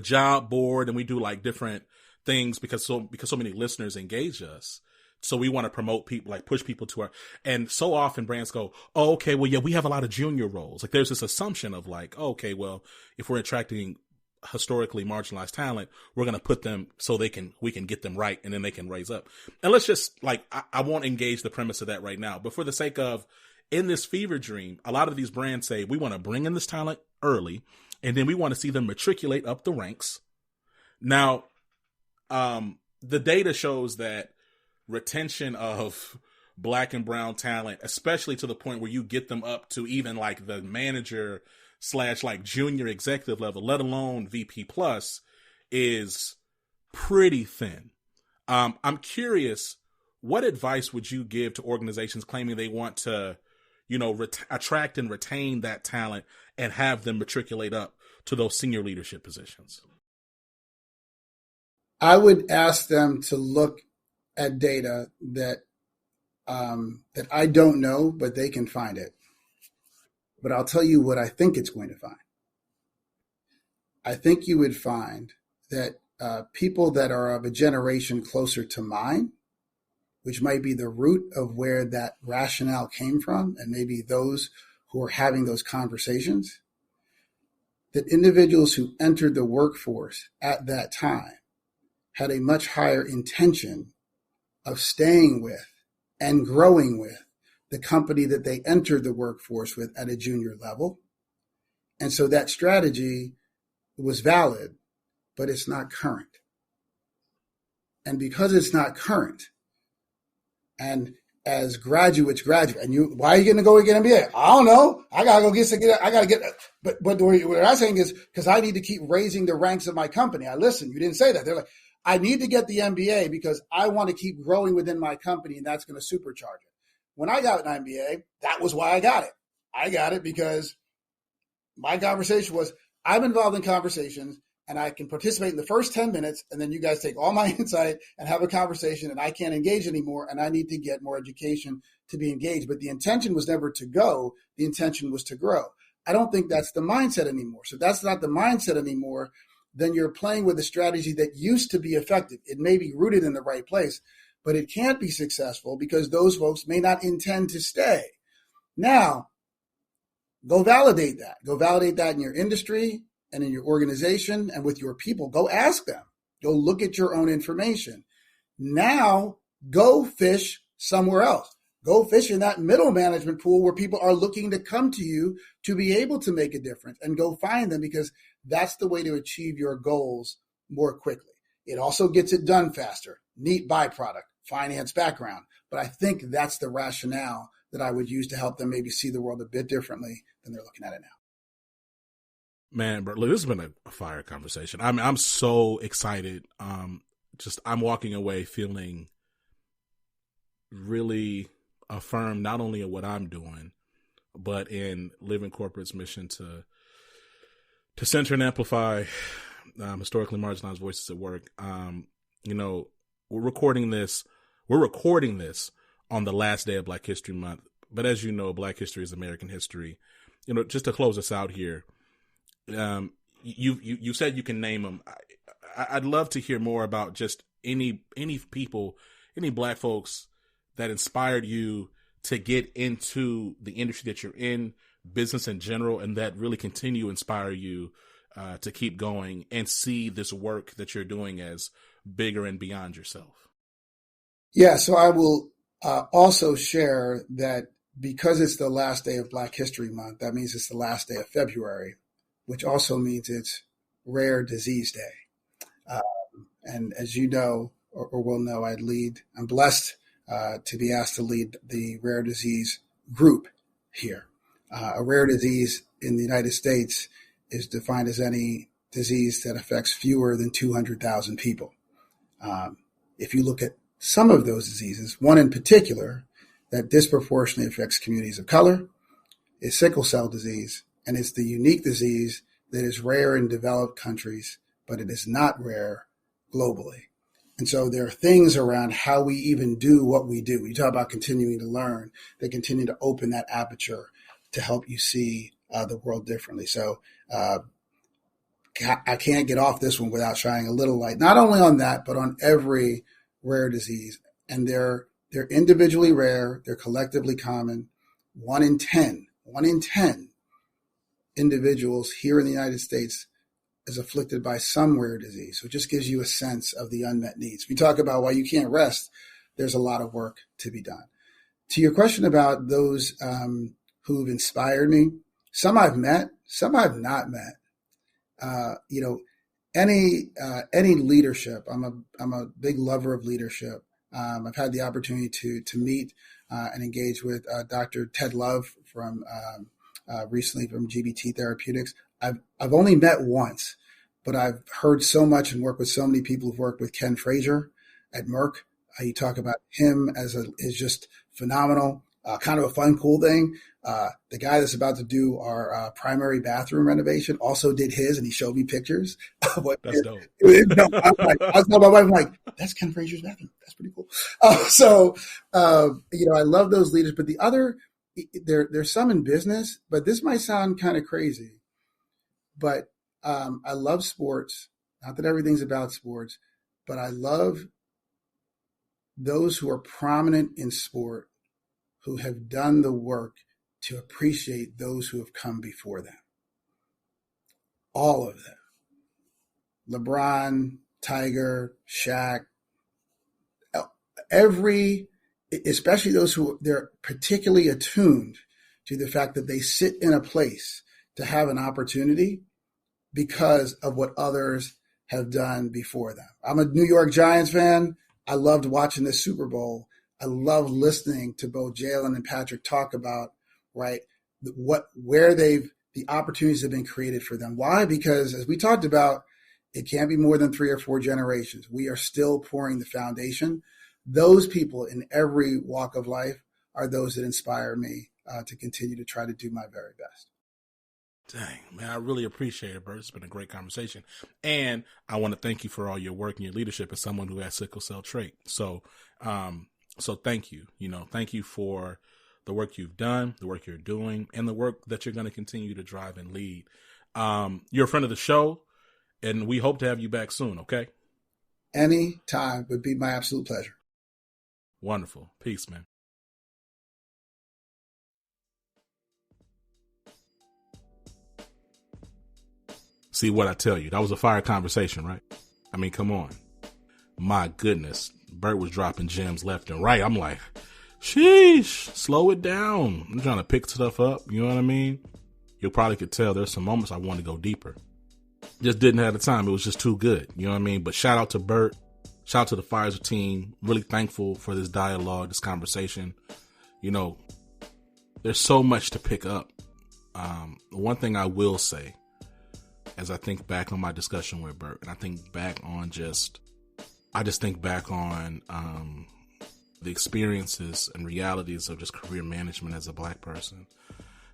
job board, and we do like different things because so many listeners engage us. So we want to promote people, like push people to and so often brands go, oh, okay, well, yeah, we have a lot of junior roles. Like there's this assumption of like, okay, well, if we're attracting historically marginalized talent, we're going to put them so we can get them right and then they can raise up. And let's just I won't engage the premise of that right now, but for the sake of in this fever dream, a lot of these brands say we want to bring in this talent early and then we want to see them matriculate up the ranks. Now, the data shows that retention of Black and brown talent, especially to the point where you get them up to even like the manager / like junior executive level, let alone VP plus, is pretty thin. I'm curious, what advice would you give to organizations claiming they want to, attract and retain that talent and have them matriculate up to those senior leadership positions? I would ask them to look at data that I don't know, but they can find it. But I'll tell you what I think it's going to find. I think you would find that people that are of a generation closer to mine, which might be the root of where that rationale came from, and maybe those who are having those conversations, that individuals who entered the workforce at that time had a much higher intention of staying with and growing with the company that they entered the workforce with at a junior level. And so that strategy was valid, but it's not current. And because it's not current, and as graduates graduate, and why are you going to go get an MBA? I don't know. I got to get, but what I'm saying is because I need to keep raising the ranks of my company. You didn't say that. They're like, I need to get the MBA because I want to keep growing within my company, and that's going to supercharge it. When I got an MBA, that was why I got it. I got it because my conversation was, I'm involved in conversations and I can participate in the first 10 minutes, and then you guys take all my insight and have a conversation, and I can't engage anymore, and I need to get more education to be engaged, but the intention was never to go. The intention was to grow. I don't think that's the mindset anymore. So if that's not the mindset anymore, then you're playing with a strategy that used to be effective. It may be rooted in the right place, but it can't be successful because those folks may not intend to stay. Now, go validate that. Go validate that in your industry and in your organization and with your people. Go ask them. Go look at your own information. Now, go fish somewhere else. Go fish in that middle management pool where people are looking to come to you to be able to make a difference, and go find them, because that's the way to achieve your goals more quickly. It also gets it done faster. Neat byproduct, finance background. But I think that's the rationale that I would use to help them maybe see the world a bit differently than they're looking at it now. Man, Bert, look, this has been a fire conversation. I'm so excited. I'm walking away feeling really affirmed, not only in what I'm doing, but in Living Corporate's mission to center and amplify historically marginalized voices at work. We're recording this on the last day of Black History Month. But as you know, Black history is American history. Just to close us out here, you said you can name them. I'd love to hear more about just any people, any Black folks that inspired you to get into the industry that you're in, business in general, and that really continue to inspire you to keep going and see this work that you're doing as bigger and beyond yourself. Yeah, so I will also share that because it's the last day of Black History Month, that means it's the last day of February, which also means it's Rare Disease Day. And as you know, or will know, I'm blessed to be asked to lead the rare disease group here. A rare disease in the United States is defined as any disease that affects fewer than 200,000 people. If you look at some of those diseases, one in particular that disproportionately affects communities of color is sickle cell disease. And it's the unique disease that is rare in developed countries, but it is not rare globally. And so there are things around how we even do what we do. You talk about continuing to learn, they continue to open that aperture to help you see the world differently. So I can't get off this one without shining a little light, not only on that, but on every rare disease. And they're individually rare. They're collectively common. 1 in 10 individuals here in the United States is afflicted by some rare disease. So it just gives you a sense of the unmet needs. We talk about why you can't rest. There's a lot of work to be done. To your question about those who've inspired me, some I've met, some I've not met. Any leadership. I'm a big lover of leadership. I've had the opportunity to meet and engage with Dr. Ted Love from recently from GBT Therapeutics. I've only met once, but I've heard so much and worked with so many people who've worked with Ken Frazier at Merck. You talk about him is just phenomenal. Kind of a fun, cool thing. The guy that's about to do our primary bathroom renovation also did his, and he showed me pictures. That's dope. I was telling my wife, I'm like, that's Ken Frazier's bathroom. That's pretty cool. I love those leaders. But the other, there's some in business, but this might sound kind of crazy. But I love sports. Not that everything's about sports, but I love those who are prominent in sport, who have done the work to appreciate those who have come before them. All of them. LeBron, Tiger, Shaq, especially those who they're particularly attuned to the fact that they sit in a place to have an opportunity because of what others have done before them. I'm a New York Giants fan. I loved watching the Super Bowl. I love listening to both Jalen and Patrick talk about, right, the opportunities have been created for them. Why? Because as we talked about, it can't be more than 3 or 4 generations. We are still pouring the foundation. Those people in every walk of life are those that inspire me to continue to try to do my very best. Dang, man, I really appreciate it, Bert. It's been a great conversation. And I want to thank you for all your work and your leadership as someone who has sickle cell trait. So So thank you. Thank you for the work you've done, the work you're doing, and the work that you're going to continue to drive and lead. You're a friend of the show, and we hope to have you back soon, okay? Any time would be my absolute pleasure. Wonderful. Peace, man. See what I tell you. That was a fire conversation, right? I mean, come on. My goodness. Bert was dropping gems left and right. I'm like, sheesh, slow it down. I'm trying to pick stuff up. You know what I mean? You probably could tell there's some moments I wanted to go deeper. Just didn't have the time. It was just too good. You know what I mean? But shout out to Bert. Shout out to the Pfizer team. Really thankful for this dialogue, this conversation. There's so much to pick up. One thing I will say, as I think back on my discussion with Bert, and I think back on I just think back on the experiences and realities of just career management as a Black person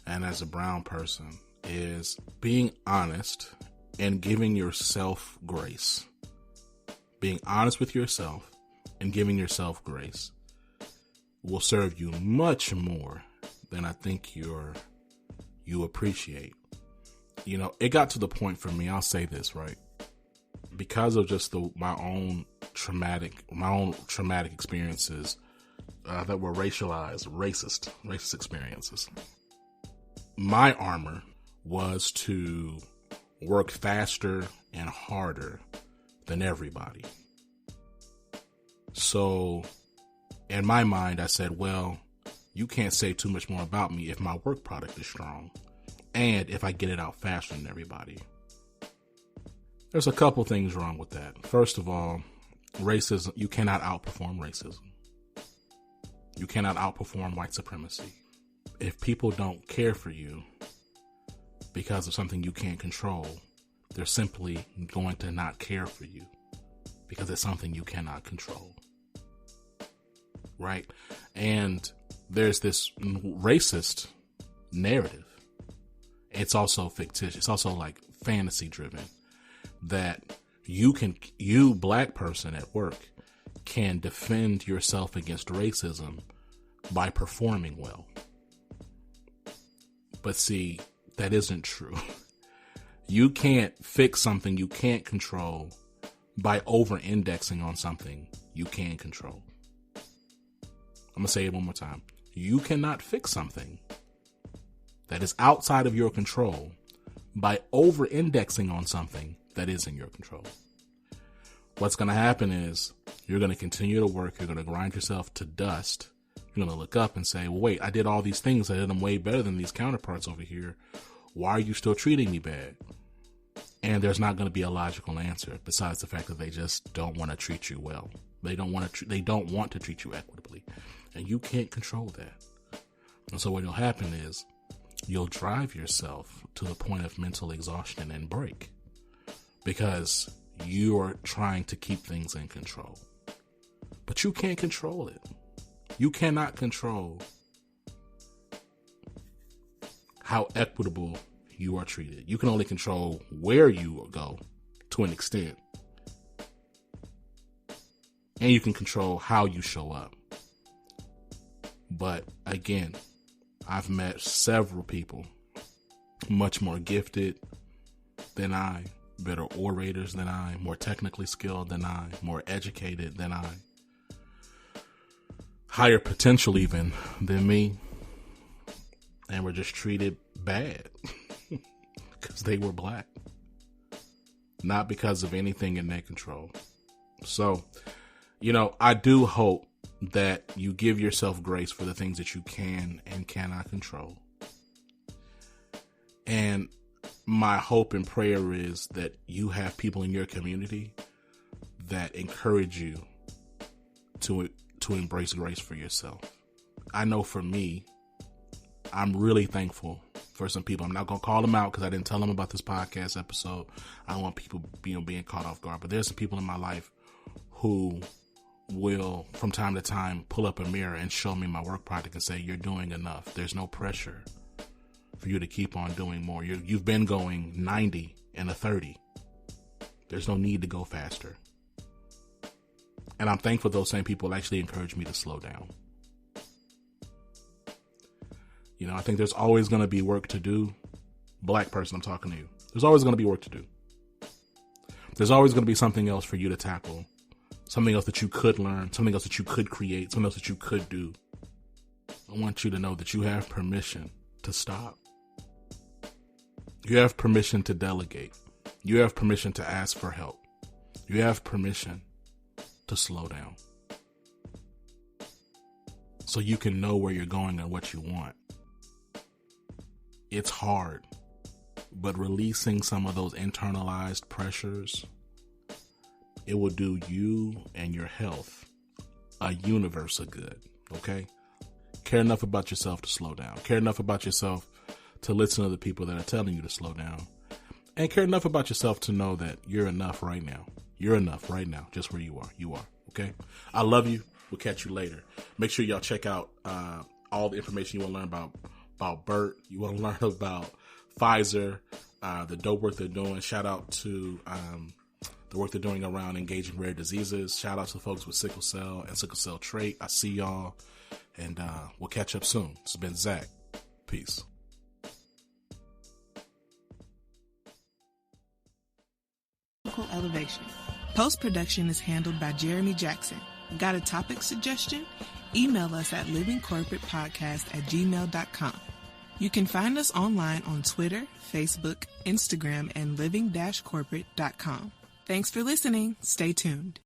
and as a brown person, is being honest and giving yourself grace. Being honest with yourself and giving yourself grace will serve you much more than I think you appreciate. It got to the point for me, I'll say this, right? Because of just my own traumatic experiences that were racist experiences. My armor was to work faster and harder than everybody. So in my mind, I said, well, you can't say too much more about me if my work product is strong and if I get it out faster than everybody. There's a couple things wrong with that. First of all, racism, you cannot outperform racism. You cannot outperform white supremacy. If people don't care for you because of something you can't control, they're simply going to not care for you because it's something you cannot control. Right? And there's this racist narrative. It's also fictitious. It's also like fantasy driven, that you Black person at work can defend yourself against racism by performing well. But see, that isn't true. You can't fix something you can't control by over-indexing on something you can control. I'm going to say it one more time. You cannot fix something that is outside of your control by over-indexing on something that is in your control. What's going to happen is you're going to continue to work. You're going to grind yourself to dust. You're going to look up and say, well, wait, I did all these things. I did them way better than these counterparts over here. Why are you still treating me bad? And there's not going to be a logical answer besides the fact that they just don't want to treat you well. They don't want to treat you equitably. And you can't control that. And so what will happen is you'll drive yourself to the point of mental exhaustion and break because you are trying to keep things in control. But you can't control it. You cannot control how equitable you are treated. You can only control where you go to an extent. And you can control how you show up. But again, I've met several people much more gifted than I, better orators than I, more technically skilled than I, more educated than I, higher potential even than me, and were just treated bad because they were Black, not because of anything in their control. So, I do hope that you give yourself grace for the things that you can and cannot control. And my hope and prayer is that you have people in your community that encourage you to embrace grace for yourself. I know for me, I'm really thankful for some people. I'm not going to call them out because I didn't tell them about this podcast episode. I don't want people being caught off guard. But there's some people in my life who will, from time to time, pull up a mirror and show me my work product and say, you're doing enough. There's no pressure for you to keep on doing more. You've been going 90 and a 30. There's no need to go faster. And I'm thankful those same people actually encourage me to slow down. You know, I think there's always going to be work to do. Black person, I'm talking to you. There's always going to be work to do. There's always going to be something else for you to tackle. Something else that you could learn. Something else that you could create. Something else that you could do. I want you to know that you have permission to stop. You have permission to delegate. You have permission to ask for help. You have permission to slow down. So you can know where you're going and what you want. It's hard, but releasing some of those internalized pressures, it will do you and your health a universe of good, okay? Care enough about yourself to slow down. Care enough about yourself to listen to the people that are telling you to slow down. And care enough about yourself to know that you're enough right now. You're enough right now, just where you are. You are, okay? I love you. We'll catch you later. Make sure y'all check out all the information you want to learn about Bert. You want to learn about Pfizer, the dope work they're doing. Shout out to the work they're doing around engaging rare diseases. Shout out to the folks with sickle cell and sickle cell trait. I see y'all, and we'll catch up soon. This has been Zach. Peace. Elevation. Post-production is handled by Jeremy Jackson. Got a topic suggestion? Email us at livingcorporatepodcast@gmail.com. You can find us online on Twitter, Facebook, Instagram, and living-corporate.com. Thanks for listening. Stay tuned.